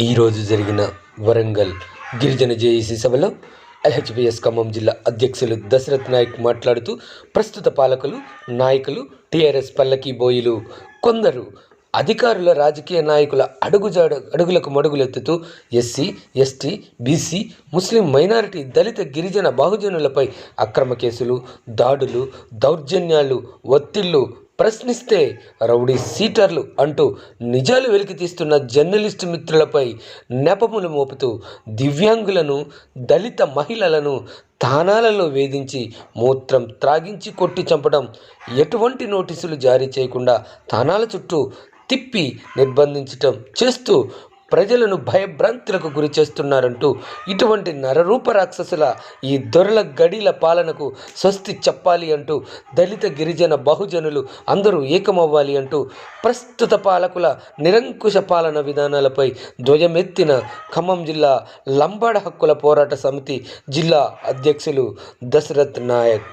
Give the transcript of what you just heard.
ఈరోజు జరిగిన వరంగల్ గిరిజన జేఏసీ సభలో ఎల్హెచ్బిఎస్ ఖమ్మం జిల్లా అధ్యక్షులు దశరథ్ నాయక్ మాట్లాడుతూ ప్రస్తుత పాలకులు నాయకులు టీఆర్ఎస్ పల్లకీ బోయిలు కొందరు అధికారుల రాజకీయ నాయకుల అడుగులకు మడుగులెత్తుతూ ఎస్సీ ఎస్టీ బీసీ ముస్లిం మైనారిటీ దళిత గిరిజన బహుజనులపై అక్రమ కేసులు దాడులు దౌర్జన్యాలు ఒత్తిళ్లు ప్రశ్నిస్తే రౌడీ సీటర్లు అంటూ నిజాలు వెలికితీస్తున్న జర్నలిస్టు మిత్రులపై నెపములు మోపుతూ దివ్యాంగులను దళిత మహిళలను తానాలలో వేధించి మూత్రం త్రాగించి కొట్టి చంపడం, ఎటువంటి నోటీసులు జారీ చేయకుండా తానాల చుట్టూ తిప్పి నిర్బంధించటం చేస్తూ ప్రజలను భయభ్రాంతులకు గురి చేస్తున్నారంటూ ఇటువంటి నరరూప రాక్షసుల ఈ దొరల గడిల పాలనకు స్వస్తి చెప్పాలి అంటూ దళిత గిరిజన బహుజనులు అందరూ ఏకమవ్వాలి అంటూ ప్రస్తుత పాలకుల నిరంకుశ పాలన విధానాలపై ధ్వజమెత్తిన ఖమ్మం జిల్లా లంబాడ హక్కుల పోరాట సమితి జిల్లా అధ్యక్షులు దశరథ్ నాయక్.